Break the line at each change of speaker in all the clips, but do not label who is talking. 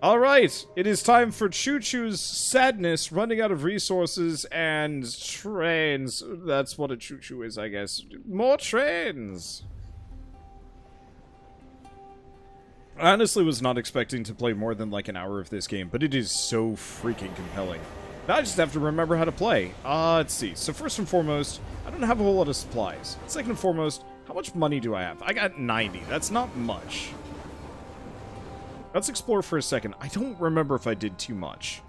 Alright, it is time for Choo Choo's sadness, running out of resources and trains. That's what a Choo Choo is, I guess. More trains! I honestly was not expecting to play more than like an hour of this game, but it is so freaking compelling. Now I just have to remember how to play. Let's see. So first and foremost, I don't have a whole lot of supplies. Second and foremost, how much money do I have? I got 90. That's not much. Let's explore for a second. I don't remember if I did too much.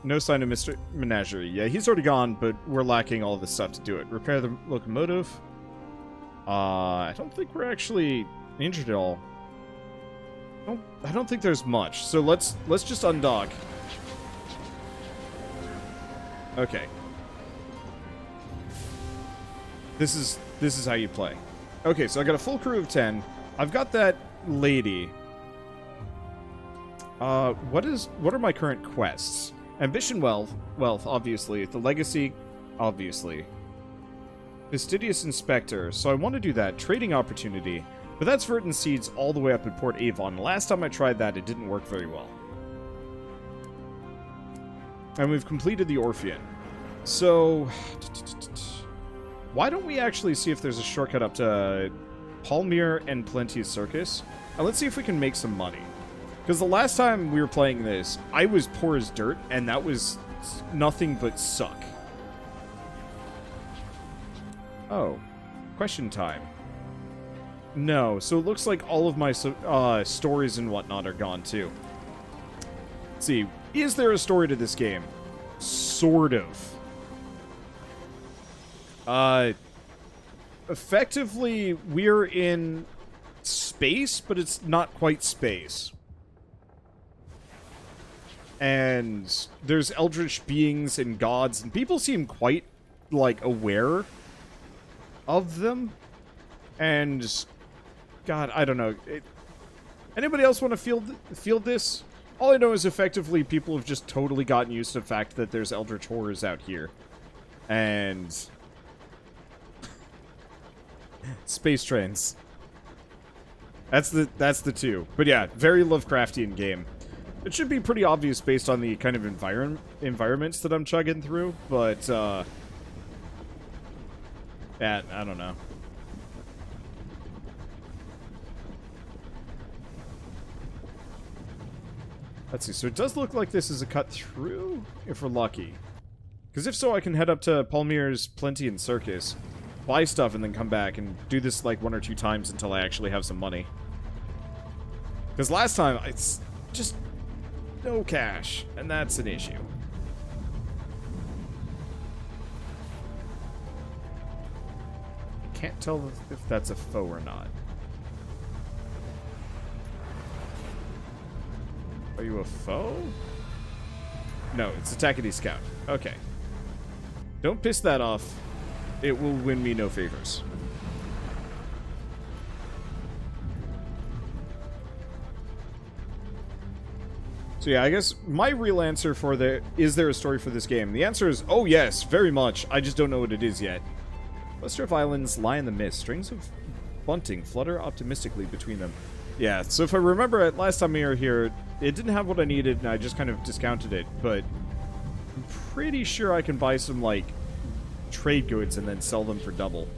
No sign of Mr. Menagerie. Yeah, he's already gone, but we're lacking all this stuff to do it. Repair the locomotive. I don't think we're actually injured at all. I don't think there's much. So let's just undock. Okay. This is how you play. Okay, so I got a full crew of 10. I've got that lady. What are my current quests? Ambition, wealth, obviously. The legacy, obviously. Fastidious inspector, so I want to do that. Trading opportunity, but that's Verdant Seeds all the way up at Port Avon. Last time I tried that, it didn't work very well. And we've completed the Orphean. So, why don't we actually see if there's a shortcut up to Palmyre and Plenty's Circus? And let's see if we can make some money. Because the last time we were playing this, I was poor as dirt, and that was nothing but suck. Oh. Question time. No, so it looks like all of my stories and whatnot are gone, too. Let's see. Is there a story to this game? Sort of. Effectively, we're in space, but it's not quite space. And there's eldritch beings and gods, and people seem quite, like, aware of them. And, God, I don't know. Anybody else want to field this? All I know is effectively people have just totally gotten used to the fact that there's eldritch horrors out here. And space trains. That's the two. But yeah, very Lovecraftian game. It should be pretty obvious based on the kind of environments that I'm chugging through, but yeah, I don't know. Let's see, so it does look like this is a cut through, if we're lucky. Because if so, I can head up to Palmyre's Plenty and Circus, buy stuff, and then come back and do this like 1 or 2 times until I actually have some money. Because last time, it's just no cash, and that's an issue. Can't tell if that's a foe or not. Are you a foe? No, it's a Tackety Scout. Okay. Don't piss that off. It will win me no favors. So yeah, I guess my real answer for is there a story for this game? The answer is, oh yes, very much. I just don't know what it is yet. Cluster of islands lie in the mist. Strings of bunting flutter optimistically between them. Yeah, so if I remember it, last time we were here, it didn't have what I needed, and I just kind of discounted it, but I'm pretty sure I can buy some, like, trade goods and then sell them for double.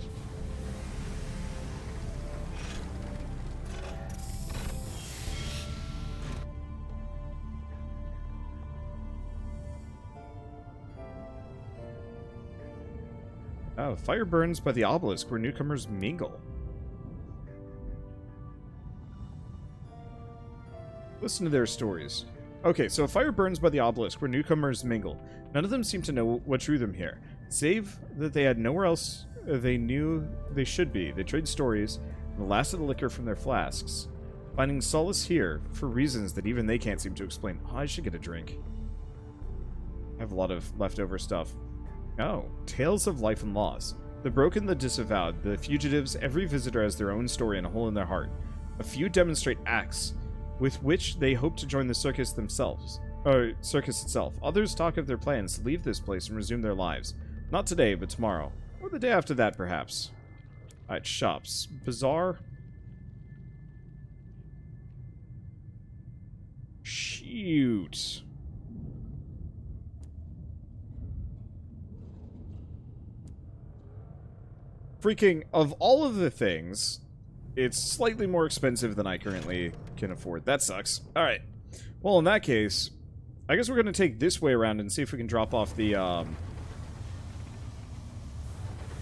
Oh, fire burns by the obelisk where newcomers mingle. Listen to their stories. Okay, so a fire burns by the obelisk where newcomers mingle. None of them seem to know what drew them here, save that they had nowhere else they knew they should be. They trade stories and the last of the liquor from their flasks, finding solace here for reasons that even they can't seem to explain. Oh, I should get a drink. I have a lot of leftover stuff. Oh, tales of life and loss. The broken, the disavowed, the fugitives, every visitor has their own story and a hole in their heart. A few demonstrate acts with which they hope to join the circus themselves, or circus itself. Others talk of their plans to leave this place and resume their lives. Not today, but tomorrow. Or the day after that, perhaps. Alright, shops. Bazaar. shoot. Freaking, of all of the things, it's slightly more expensive than I currently can afford. That sucks. Alright. Well, in that case, I guess we're going to take this way around and see if we can drop off the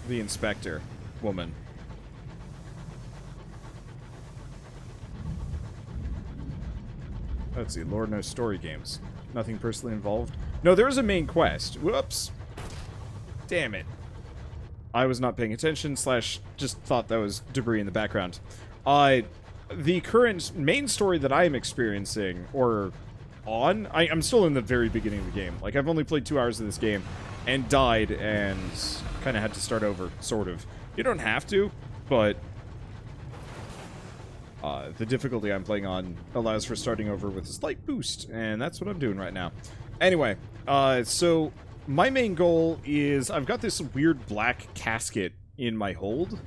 inspector woman. Let's see. Lord knows story games. Nothing personally involved. No, there is a main quest. Whoops. Damn it. I was not paying attention, slash just thought that was debris in the background. The current main story that I am experiencing, or on, I'm still in the very beginning of the game. Like, I've only played 2 hours of this game, and died, and kind of had to start over, sort of. You don't have to, but the difficulty I'm playing on allows for starting over with a slight boost, and that's what I'm doing right now. Anyway, so my main goal is I've got this weird black casket in my hold.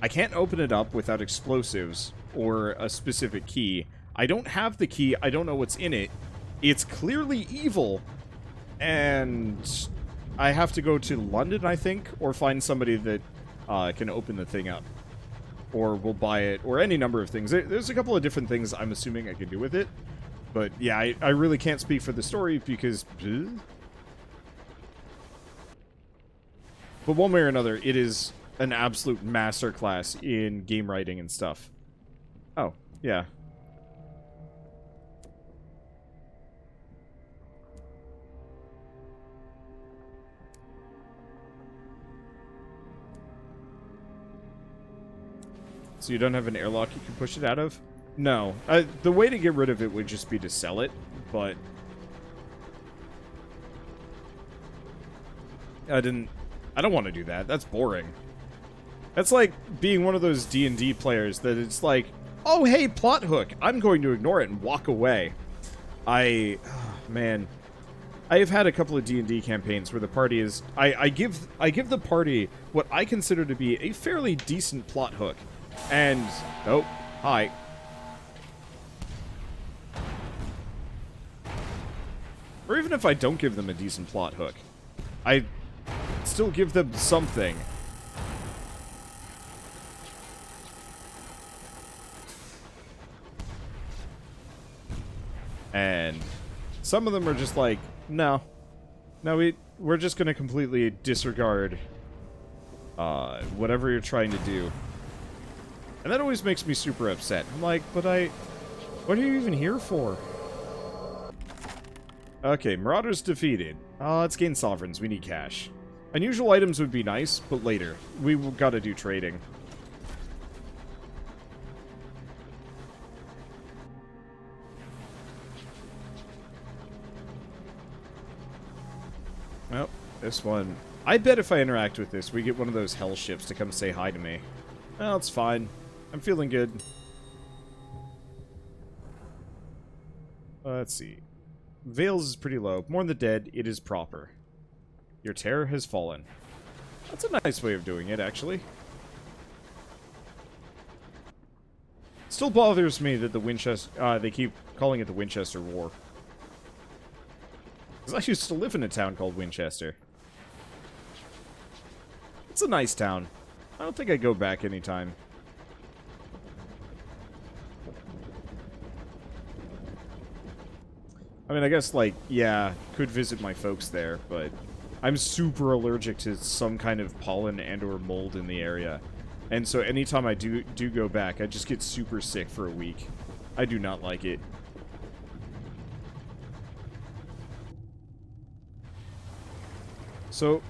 I can't open it up without explosives or a specific key. I don't have the key. I don't know what's in it. It's clearly evil, and I have to go to London, I think, or find somebody that can open the thing up, or will buy it, or any number of things. There's a couple of different things I'm assuming I can do with it, but yeah, I really can't speak for the story because... But one way or another, it is an absolute masterclass in game writing and stuff. Oh, yeah. So you don't have an airlock you can push it out of? No. The way to get rid of it would just be to sell it, but... I don't want to do that. That's boring. That's like being one of those D&D players that it's like, oh, hey, plot hook. I'm going to ignore it and walk away. Man. I have had a couple of D&D campaigns where the party is... I give the party what I consider to be a fairly decent plot hook. And... Oh, hi. Or even if I don't give them a decent plot hook, I still give them something. And some of them are just like, no, we're just gonna completely disregard whatever you're trying to do. And that always makes me super upset. I'm like, but what are you even here for? Okay, Marauders defeated. Let's gain sovereigns. We need cash. Unusual items would be nice, but later. We've got to do trading. Well, this one... I bet if I interact with this, we get one of those hell ships to come say hi to me. Well, it's fine. I'm feeling good. Let's see. Vales is pretty low. Mourn the dead. It is proper. Your terror has fallen. That's a nice way of doing it, actually. Still bothers me that the Winchester... they keep calling it the Winchester War. Because I used to live in a town called Winchester. It's a nice town. I don't think I'd go back anytime. I mean, I guess, like, yeah, could visit my folks there, but I'm super allergic to some kind of pollen and or mold in the area. And so anytime I do go back, I just get super sick for a week. I do not like it. So,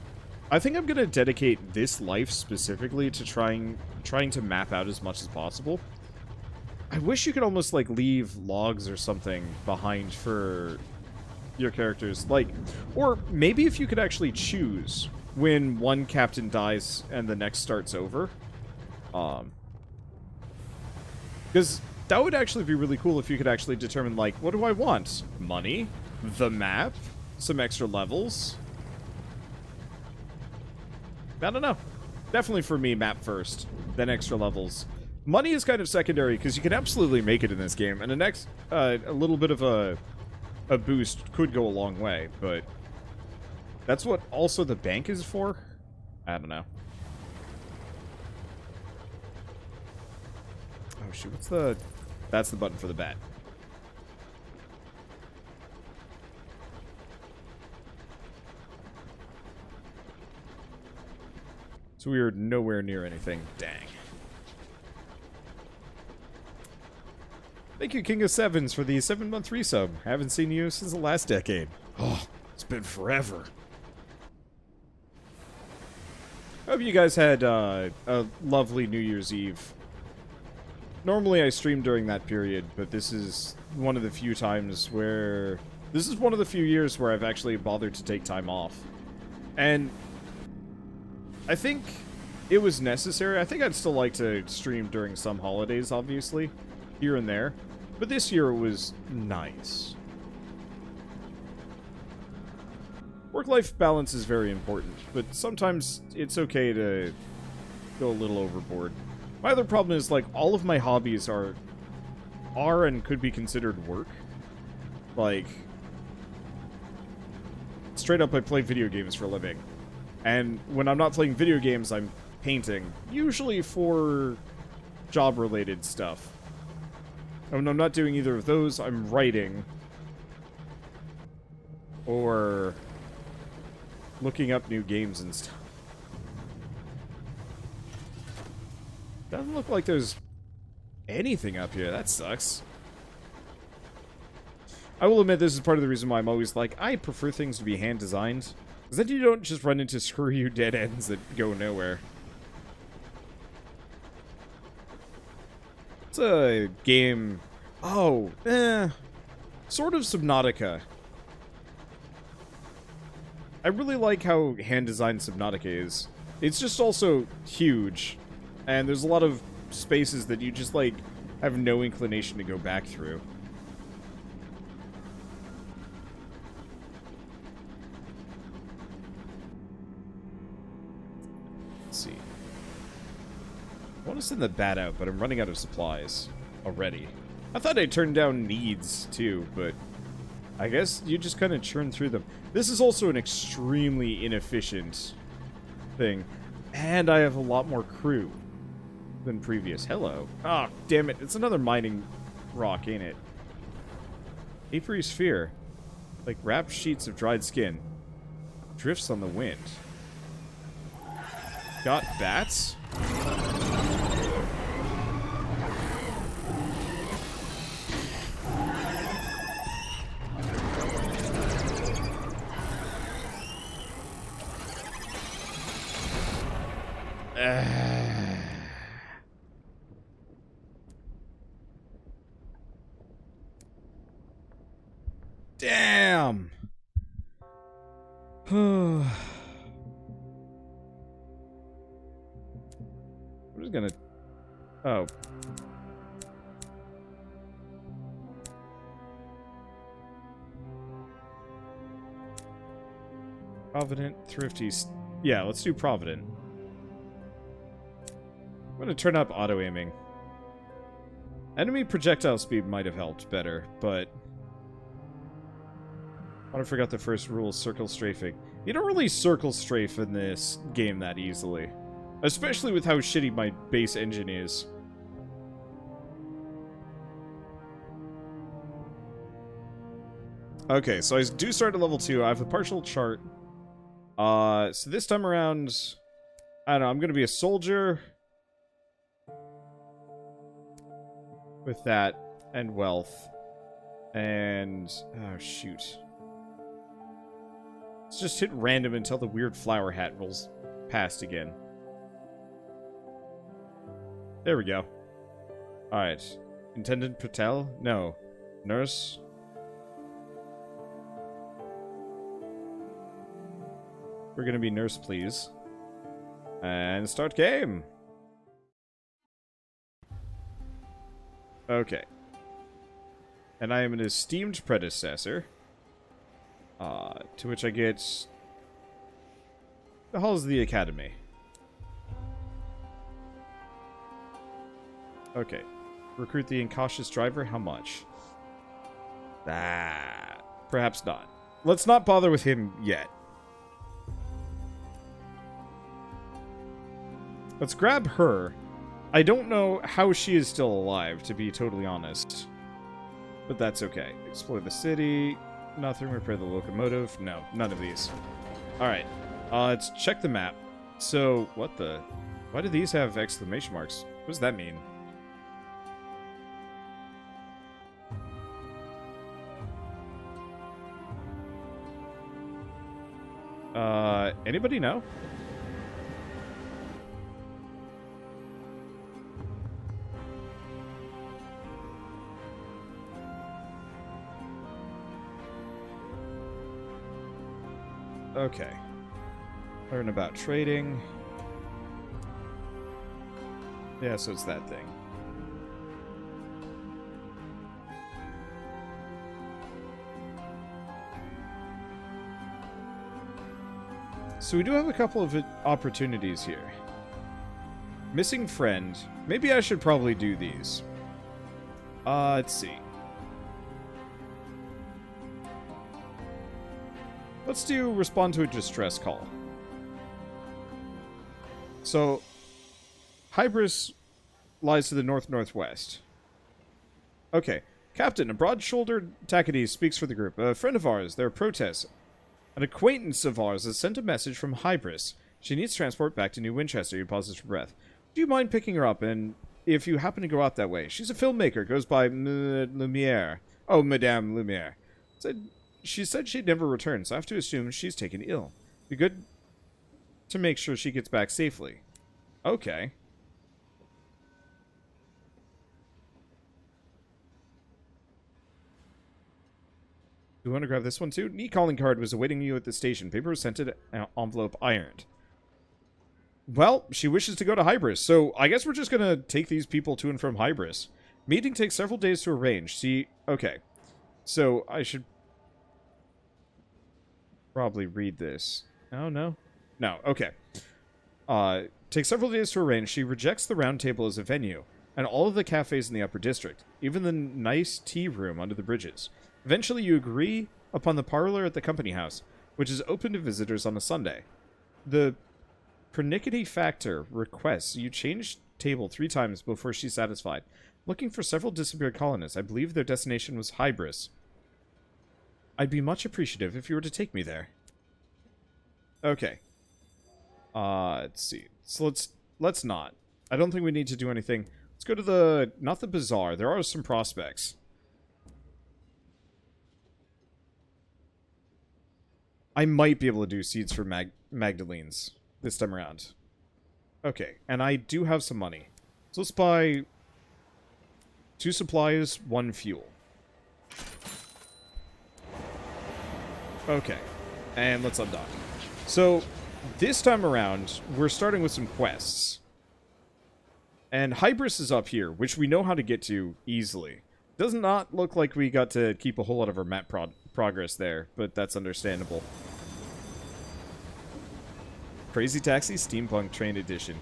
I think I'm going to dedicate this life specifically to trying to map out as much as possible. I wish you could almost, like, leave logs or something behind for your characters. Like, or maybe if you could actually choose when one captain dies and the next starts over. Because that would actually be really cool if you could actually determine, like, what do I want? Money? The map? Some extra levels? I don't know. Definitely for me, map first, then extra levels. Money is kind of secondary, because you can absolutely make it in this game. And the next, a little bit of a a boost could go a long way, but that's what also the bank is for? I don't know. Oh, shoot. What's the... That's the button for the bat. So we are nowhere near anything. Dang. Thank you, King of Sevens, for the 7-month resub. Haven't seen you since the last decade. Oh, it's been forever. Hope you guys had a lovely New Year's Eve. Normally I stream during that period, but this is one of the few times where... This is one of the few years where I've actually bothered to take time off. And I think it was necessary. I think I'd still like to stream during some holidays, obviously, here and there. But this year it was nice. Work-life balance is very important, but sometimes it's okay to go a little overboard. My other problem is, like, all of my hobbies are and could be considered work. Like, straight up I play video games for a living. And when I'm not playing video games, I'm painting. Usually for job-related stuff. And when I'm not doing either of those, I'm writing. Or looking up new games and stuff. Doesn't look like there's anything up here. That sucks. I will admit this is part of the reason why I'm always like, I prefer things to be hand-designed. Because then you don't just run into screw-you dead ends that go nowhere. It's a game... Oh, sort of Subnautica. I really like how hand-designed Subnautica is. It's just also huge. And there's a lot of spaces that you just, like, have no inclination to go back through. Let's see. I want to send the bat out, but I'm running out of supplies already. I thought I turned down needs, too, but I guess you just kind of churn through them. This is also an extremely inefficient thing. And I have a lot more crew than previous. Hello. Ah, oh, damn it. It's another mining rock, ain't it? Apiary sphere. Like wrapped sheets of dried skin. Drifts on the wind. Got bats? Damn. I'm just gonna... Oh. Provident, thrifty... Yeah, let's do Provident. I'm gonna turn up auto-aiming. Enemy projectile speed might have helped better, but... I forgot the first rule, circle strafing. You don't really circle strafe in this game that easily. Especially with how shitty my base engine is. Okay, so I do start at level 2. I have a partial chart. So this time around... I don't know, I'm gonna be a soldier. With that, and wealth. And... oh, shoot. Let's just hit random until the weird flower hat rolls past again. There we go. Alright. Intendant Patel? No. Nurse? We're gonna be nurse, please. And start game! Okay. And I am an esteemed predecessor. To which I get... the halls of the academy. Okay. Recruit the incautious driver, how much? That. Perhaps not. Let's not bother with him yet. Let's grab her. I don't know how she is still alive, to be totally honest. But that's okay. Explore the city. Nothing. Repair the locomotive. No, none of these. Alright. Let's check the map. So, what the... Why do these have exclamation marks? What does that mean? Anybody know? Okay. Learn about trading. Yeah, so it's that thing. So we do have a couple of opportunities here. Missing friend. Maybe I should probably do these. Let's see. Let's do respond to a distress call. So, Hybras lies to the north-northwest. Okay. Captain, a broad-shouldered Tacides speaks for the group. A friend of ours, there are protests. An acquaintance of ours has sent a message from Hybras. She needs transport back to New Winchester. He pauses for breath. Do you mind picking her up, and if you happen to go out that way? She's a filmmaker, goes by Lumiere. Oh, Madame Lumiere. She said she'd never return, so I have to assume she's taken ill. Be good to make sure she gets back safely. Okay. You want to grab this one too? Neat calling card was awaiting you at the station. Paper was sent to envelope ironed. Well, she wishes to go to Hybras, so I guess we're just going to take these people to and from Hybras. Meeting takes several days to arrange. See, okay. So I should probably read this. Oh, no. No, okay. Takes several days to arrange. She rejects the round table as a venue, and all of the cafes in the upper district, even the nice tea room under the bridges. Eventually, you agree upon the parlor at the company house, which is open to visitors on a Sunday. The pernickety factor requests you change table 3 times before she's satisfied. Looking for several disappeared colonists. I believe their destination was Hybras. I'd be much appreciative if you were to take me there. Okay. Let's see. So let's not. I don't think we need to do anything. Let's go to the... Not the bazaar. There are some prospects. I might be able to do seeds for Magdalene's this time around. Okay, and I do have some money. So let's buy 2 supplies, 1 fuel. Okay, and let's undock. So, this time around, we're starting with some quests. And Hybras is up here, which we know how to get to easily. Does not look like we got to keep a whole lot of our map progress there, but that's understandable. Crazy Taxi Steampunk Train Edition.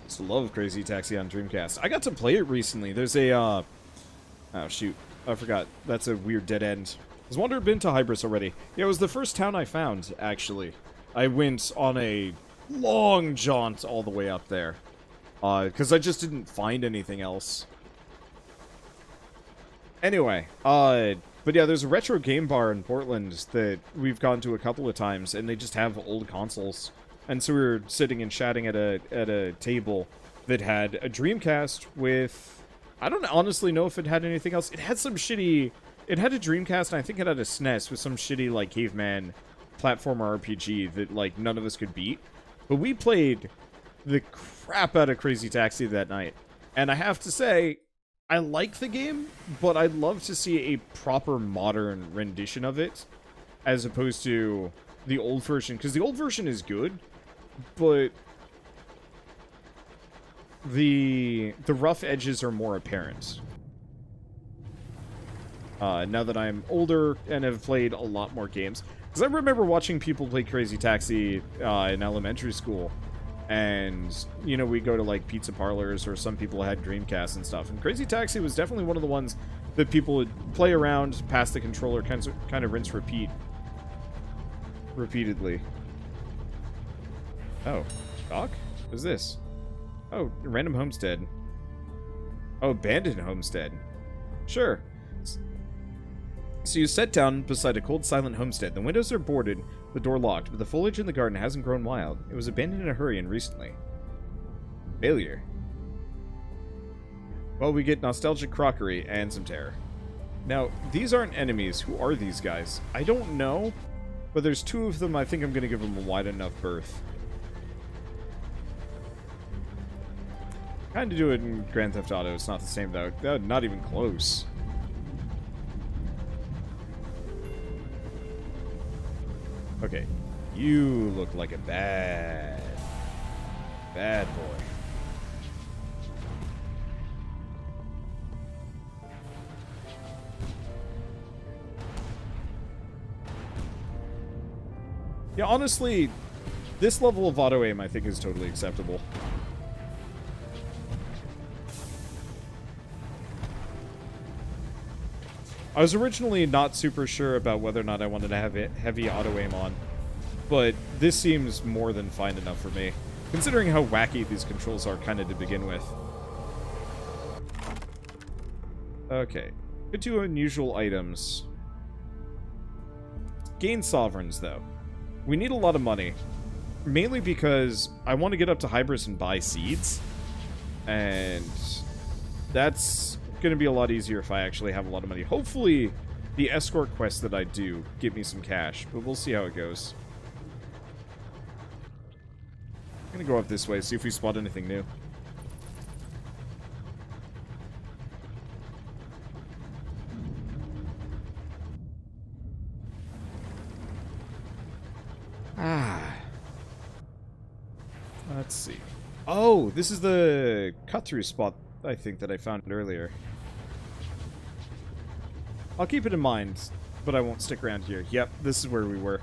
Just love Crazy Taxi on Dreamcast. I got to play it recently. There's a, oh shoot, I forgot. That's a weird dead end. Has Wanderer been to Hybras already? Yeah, it was the first town I found, actually. I went on a long jaunt all the way up there. Because I just didn't find anything else. Anyway, but yeah, there's a retro game bar in Portland that we've gone to a couple of times, and they just have old consoles. And so we were sitting and chatting at a table that had a Dreamcast with... I don't honestly know if it had anything else. It had some shitty... It had a Dreamcast, and I think it had a SNES with some shitty, like, caveman platformer RPG that, like, none of us could beat. But we played the crap out of Crazy Taxi that night. And I have to say, I like the game, but I'd love to see a proper modern rendition of it, as opposed to the old version. Because the old version is good, but the rough edges are more apparent. Now that I'm older and have played a lot more games. Because I remember watching people play Crazy Taxi in elementary school. And, you know, we go to, like, pizza parlors, or some people had Dreamcasts and stuff. And Crazy Taxi was definitely one of the ones that people would play around, pass the controller, kind of rinse, repeat. Repeatedly. Oh. Dock? What's this? Oh, random homestead. Oh, abandoned homestead. Sure. So you sit down beside a cold, silent homestead. The windows are boarded, the door locked, but the foliage in the garden hasn't grown wild. It was abandoned in a hurry and recently. Failure. Well, we get nostalgic crockery and some terror. Now, these aren't enemies. Who are these guys? I don't know, but there's two of them. I think I'm going to give them a wide enough berth. Kind of do it in Grand Theft Auto. It's not the same, though. Not even close. Okay. You look like a bad boy. Yeah, honestly, this level of auto-aim I think is totally acceptable. I was originally not super sure about whether or not I wanted to have heavy auto-aim on, but this seems more than fine enough for me, considering how wacky these controls are kind of to begin with. Okay, get to unusual items. Gain sovereigns, though. We need a lot of money, mainly because I want to get up to Hybras and buy seeds, and that's going to be a lot easier if I actually have a lot of money. Hopefully, the escort quests that I do give me some cash, but we'll see how it goes. I'm going to go up this way, see if we spot anything new. Let's see. Oh, this is the cut-through spot, I think, that I found earlier. I'll keep it in mind, but I won't stick around here. Yep, this is where we were.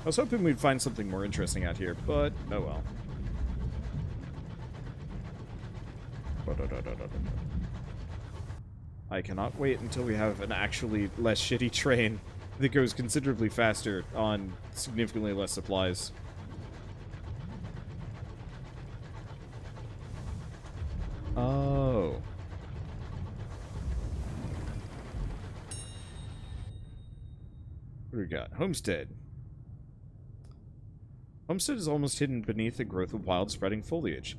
I was hoping we'd find something more interesting out here, but oh well. I cannot wait until we have an actually less shitty train that goes considerably faster on significantly less supplies. Oh. What do we got? Homestead. Homestead is almost hidden beneath a growth of wild spreading foliage.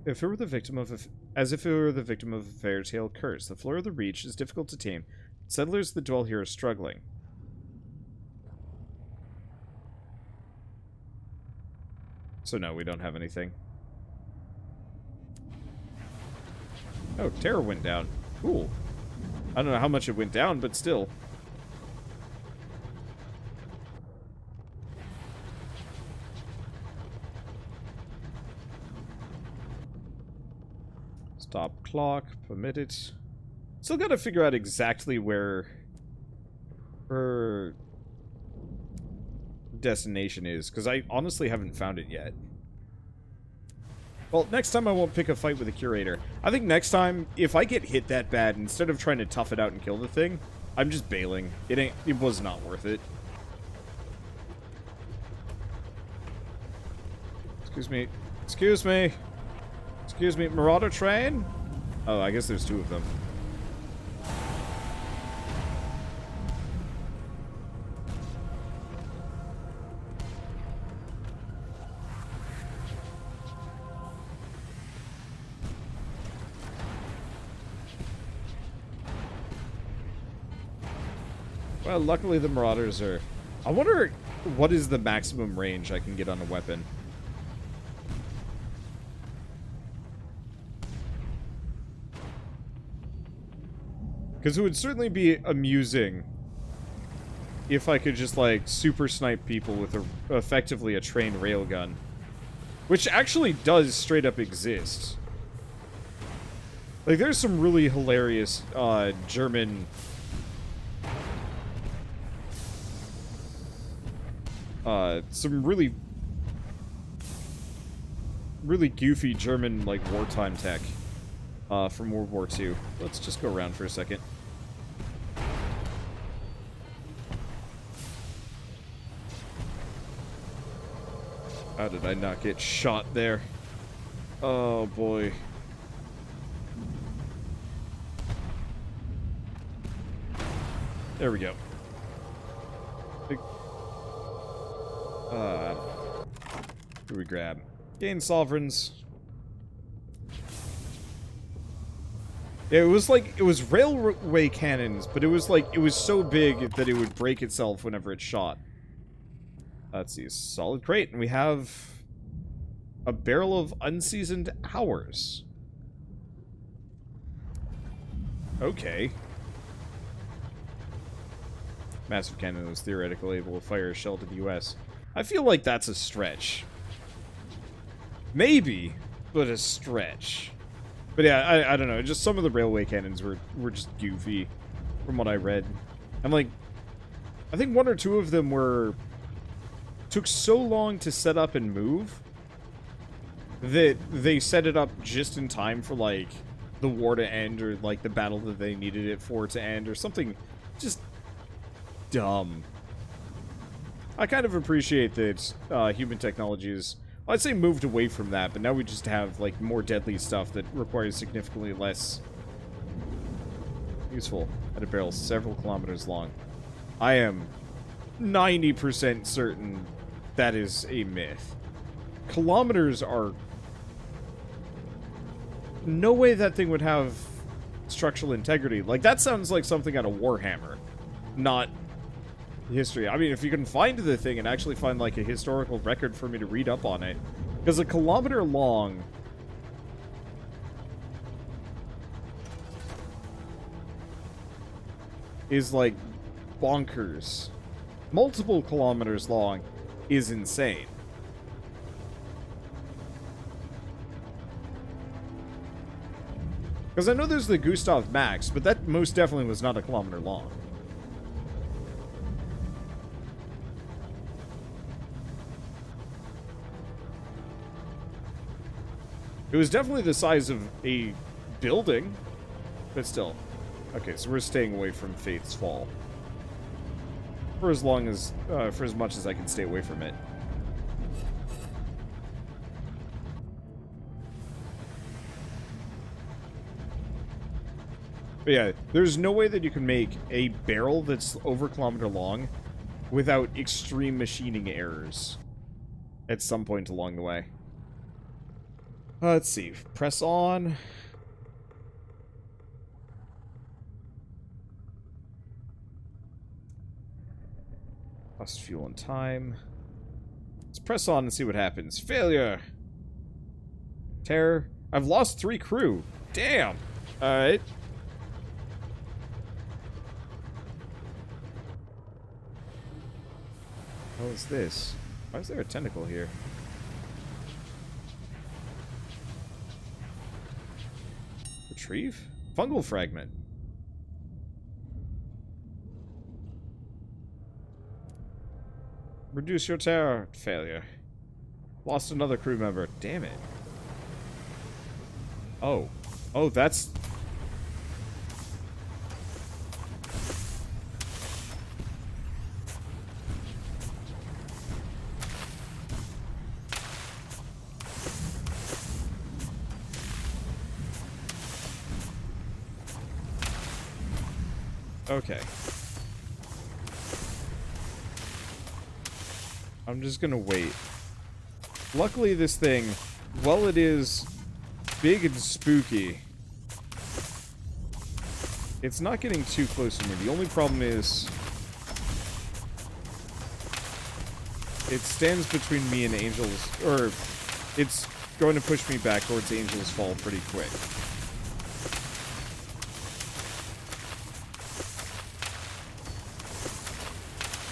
If it were the victim of as if it were the victim of a fairy tale curse, the floor of the reach is difficult to tame. Settlers that dwell here are struggling. So no, we don't have anything. Oh, terror went down. Cool. I don't know how much it went down, but still. Stop clock, permitted. Still gotta figure out exactly where her destination is, because I honestly haven't found it yet. Well, next time I won't pick a fight with a curator. I think next time, if I get hit that bad, instead of trying to tough it out and kill the thing, I'm just bailing. It was not worth it. Excuse me. Excuse me. Excuse me. Marauder train? Oh, I guess there's two of them. Well, luckily the Marauders are... I wonder what is the maximum range I can get on a weapon. Because it would certainly be amusing if I could just, like, super snipe people with effectively a trained railgun. Which actually does straight up exist. Like, there's some really hilarious, German... some really really goofy German, like, wartime tech from World War II. Let's just go around for a second. How did I not get shot there? Oh, boy. There we go. Who do we grab? Gain sovereigns. Yeah, it was like, it was railway cannons, but it was like, it was so big that it would break itself whenever it shot. Let's see, solid crate, and we have a barrel of unseasoned hours. Okay. Massive cannon was theoretically able to fire a shell to the US. I feel like that's a stretch. Maybe, but a stretch. But yeah, I don't know. Just some of the railway cannons were just goofy, from what I read. And like, I think one or two of them took so long to set up and move that they set it up just in time for like the war to end, or like the battle that they needed it for to end, or something just dumb. I kind of appreciate that human technology is, well, I'd say, moved away from that, but now we just have like more deadly stuff that requires significantly less useful. At a barrel several kilometers long. I am 90% certain that is a myth. Kilometers are... No way that thing would have structural integrity. Like, that sounds like something out of Warhammer, not history. I mean, if you can find the thing and actually find, like, a historical record for me to read up on it. Because a kilometer long... is, like, bonkers. Multiple kilometers long is insane. Because I know there's the Gustav Max, but that most definitely was not a kilometer long. It was definitely the size of a building, but still. Okay, so we're staying away from Faith's Fall. For as long as, for as much as I can stay away from it. But yeah, there's no way that you can make a barrel that's over a kilometer long without extreme machining errors at some point along the way. Let's see. Press on. Lost fuel and time. Let's press on and see what happens. Failure! Terror. I've lost 3 crew. Damn! Alright. What is this? Why is there a tentacle here? Retrieve? Fungal fragment. Reduce your terror. Failure. Lost another crew member. Damn it. Oh. Oh, that's... Okay. I'm just gonna wait. Luckily, this thing, while it is big and spooky, it's not getting too close to me. The only problem is it stands between me and Angel's, or it's going to push me back towards Angel's Fall pretty quick.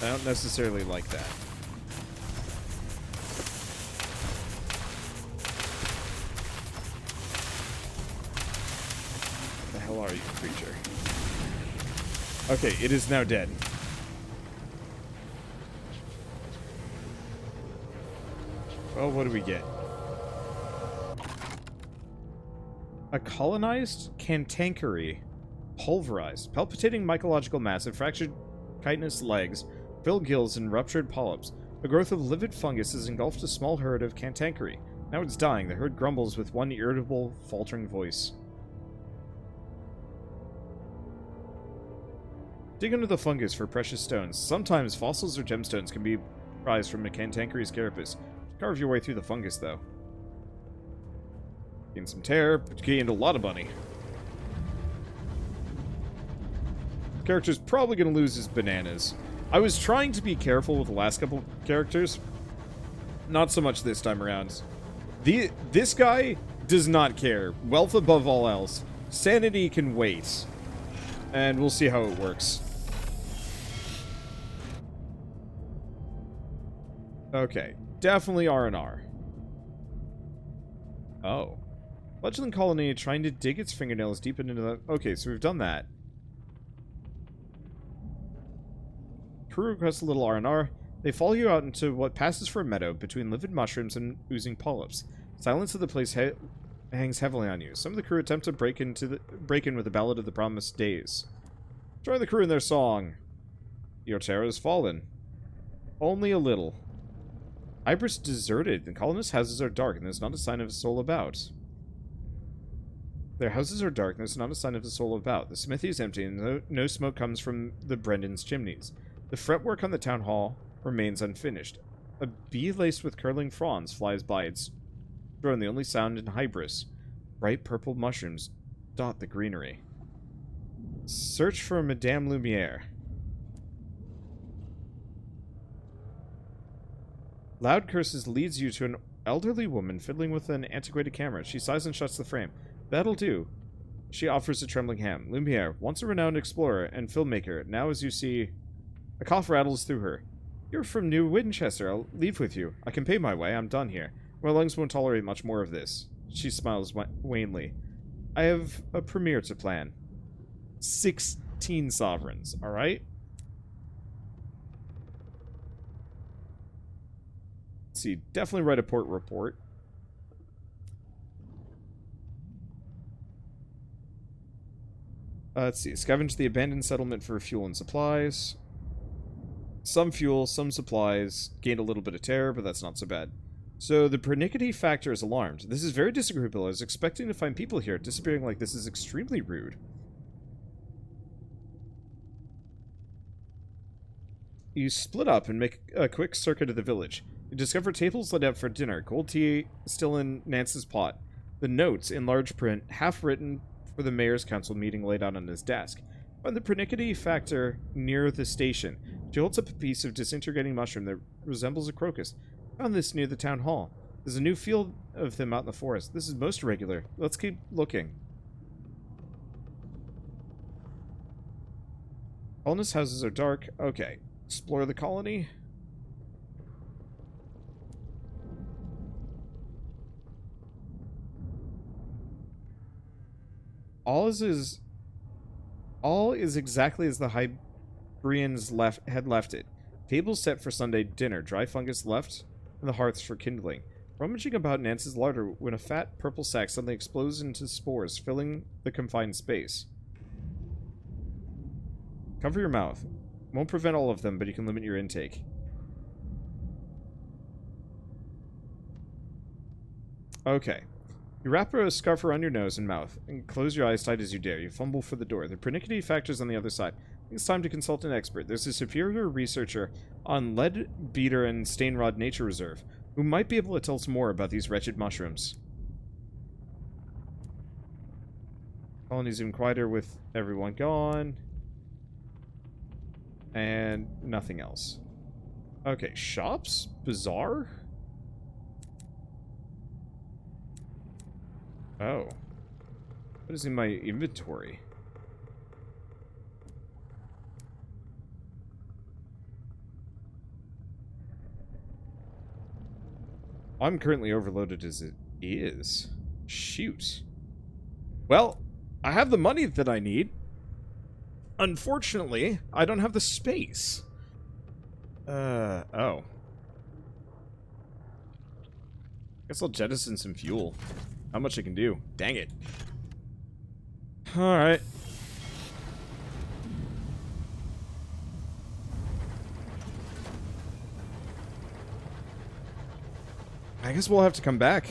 I don't necessarily like that. What the hell are you, creature? Okay, it is now dead. Well, what do we get? A colonized cantankery. Pulverized. Palpitating mycological mass of fractured chitinous legs, filled gills, and ruptured polyps. A growth of livid fungus has engulfed a small herd of cantankery. Now it's dying. The herd grumbles with one irritable, faltering voice. Dig into the fungus for precious stones. Sometimes fossils or gemstones can be prized from a cantankery's carapace. Carve your way through the fungus, though. Gained some tear, but gained a lot of money. The character's probably going to lose his bananas. I was trying to be careful with the last couple characters. Not so much this time around. This guy does not care. Wealth above all else. Sanity can wait. And we'll see how it works. Okay. Definitely R&R. Oh. Fledgling colony trying to dig its fingernails deep into the... Okay, so we've done that. Crew requests a little R&R. They follow you out into what passes for a meadow between livid mushrooms and oozing polyps. Silence of the place hangs heavily on you. Some of the crew attempt to break in with the Ballad of the Promised Days. Join the crew in their song. Your terror has fallen. Only a little. Hybras deserted. The colonists' houses are dark, and there's not a sign of a soul about. Their houses are dark, and there's not a sign of a soul about. The smithy is empty, and no smoke comes from the Brendan's chimneys. The fretwork on the town hall remains unfinished. A bee laced with curling fronds flies by its drone, the only sound in Hybras. Bright purple mushrooms dot the greenery. Search for Madame Lumiere. Loud curses leads you to an elderly woman fiddling with an antiquated camera. She sighs and shuts the frame. That'll do. She offers a trembling hand. Lumiere, once a renowned explorer and filmmaker, now as you see... A cough rattles through her. You're from New Winchester. I'll leave with you. I can pay my way. I'm done here. My lungs won't tolerate much more of this. She smiles wanly. I have a premiere to plan. 16 sovereigns, alright? Let's see. Definitely write a port report. Let's see. Scavenge the abandoned settlement for fuel and supplies. Some fuel, some supplies. Gained a little bit of terror, but that's not so bad. So the pernickety factor is alarmed. This is very disagreeable. I was expecting to find people here. Disappearing like this is extremely rude. You split up and make a quick circuit of the village. You discover tables laid out for dinner. Cold tea still in Nance's pot. The notes, in large print, half written for the mayor's council meeting laid out on his desk. Find the pernickety factor near the station. She holds up a piece of disintegrating mushroom that resembles a crocus. Found this near the town hall. There's a new field of them out in the forest. This is most irregular. Let's keep looking. Colonist houses are dark. Okay. Explore the colony. All is exactly as the Hybrians had left it. Tables set for Sunday dinner. Dry fungus left and the hearths for kindling. Rummaging about Nance's larder when a fat purple sack suddenly explodes into spores, filling the confined space. Cover your mouth. Won't prevent all of them, but you can limit your intake. Okay. You wrap a scarf around your nose and mouth, and close your eyes tight as you dare. You fumble for the door. The pernickety factor's on the other side. It's time to consult an expert. There's a superior researcher on Lead Beater and Stainrod Nature Reserve, who might be able to tell us more about these wretched mushrooms. Colony's even quieter with everyone gone. And nothing else. Okay, shops? Bazaar? Oh. What is in my inventory? I'm currently overloaded as it is. Shoot. Well, I have the money that I need. Unfortunately, I don't have the space. Oh. Guess I'll jettison some fuel. How much I can do. Dang it. Alright. I guess we'll have to come back.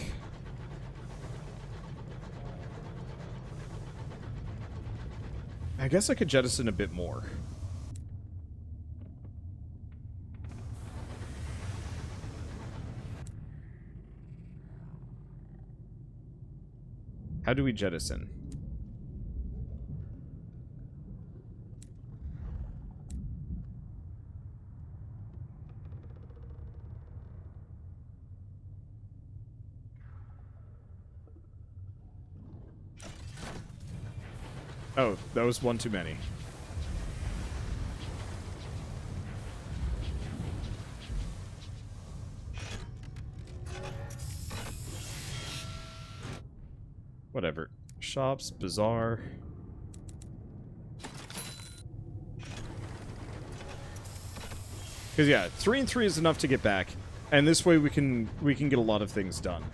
I guess I could jettison a bit more. How do we jettison? Oh, that was one too many. Whatever. Shops, bazaar. Because yeah, 3 and 3 is enough to get back, and this way we can get a lot of things done.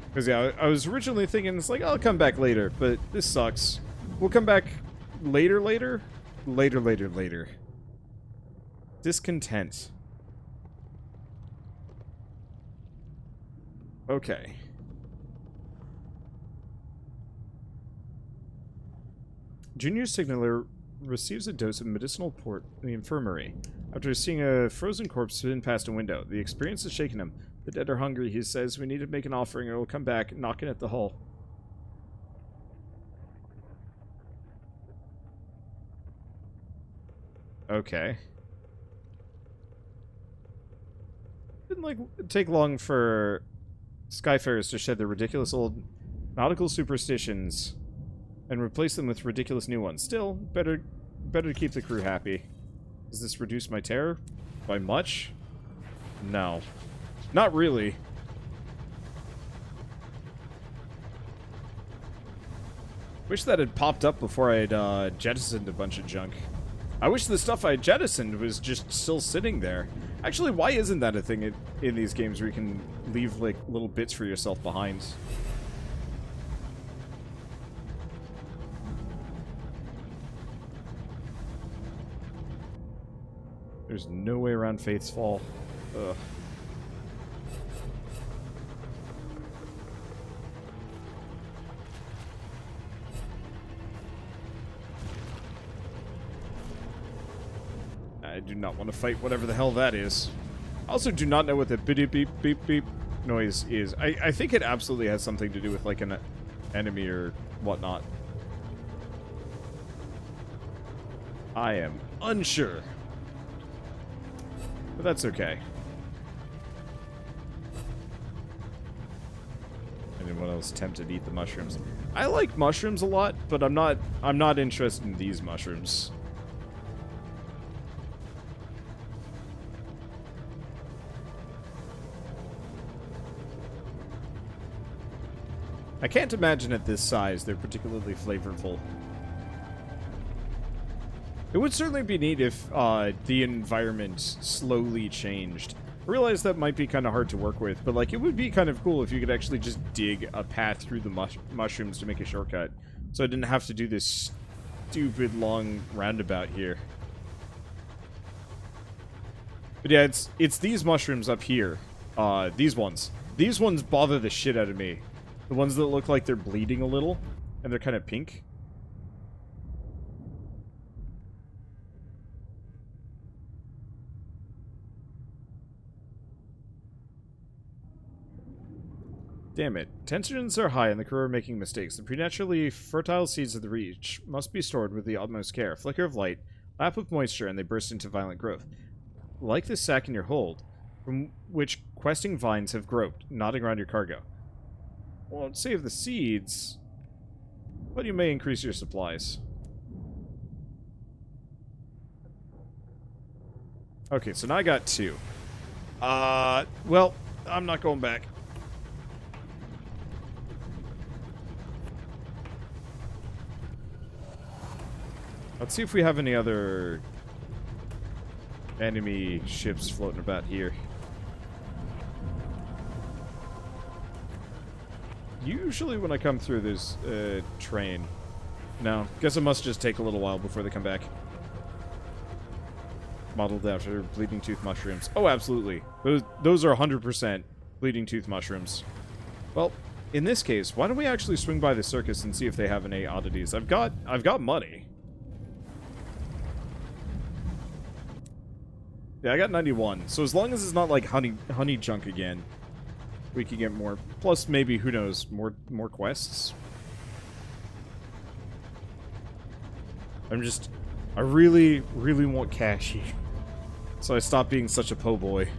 Because yeah, I was originally thinking it's like I'll come back later, but this sucks. We'll come back later. Discontent. Okay. Junior Signaler receives a dose of medicinal port in the infirmary. After seeing a frozen corpse spin past a window, the experience has shaken him. The dead are hungry, he says. We need to make an offering or we'll come back, knocking at the hull. Okay. Didn't like take long for Skyfarers to shed their ridiculous old nautical superstitions and replace them with ridiculous new ones. Still, better to keep the crew happy. Does this reduce my terror? By much? No. Not really. Wish that had popped up before I had jettisoned a bunch of junk. I wish the stuff I jettisoned was just still sitting there. Actually, why isn't that a thing in these games where you can leave, like, little bits for yourself behind? There's no way around Faith's Fall. Ugh. I do not want to fight whatever the hell that is. I also do not know what the beep beep beep beep noise is. I think it absolutely has something to do with like an enemy or whatnot. I am unsure. But that's okay. Anyone else tempted to eat the mushrooms? I like mushrooms a lot, but I'm not interested in these mushrooms. I can't imagine at this size they're particularly flavorful. It would certainly be neat if the environment slowly changed. I realize that might be kind of hard to work with, but like it would be kind of cool if you could actually just dig a path through the mushrooms to make a shortcut, so I didn't have to do this stupid long roundabout here. But yeah, it's these mushrooms up here. These ones. These ones bother the shit out of me. The ones that look like they're bleeding a little, and they're kind of pink. Damn it. Tensions are high and the crew are making mistakes. The preternaturally fertile seeds of the Reach must be stored with the utmost care. A flicker of light, lap of moisture, and they burst into violent growth. Like this sack in your hold, from which questing vines have groped, nodding around your cargo. Won't save the seeds, but you may increase your supplies. Okay, so now I got 2. Well, I'm not going back. Let's see if we have any other enemy ships floating about here. Usually when I come through this train. No, guess it must just take a little while before they come back. Modeled after bleeding tooth mushrooms. Oh, absolutely. Those are 100% bleeding tooth mushrooms. Well, in this case, why don't we actually swing by the circus and see if they have any oddities? I've got money. Yeah, I got 91. So as long as it's not like honey junk again, we can get more. Plus, maybe, who knows, more quests. I really, really want cash here. So I stopped being such a po' boy.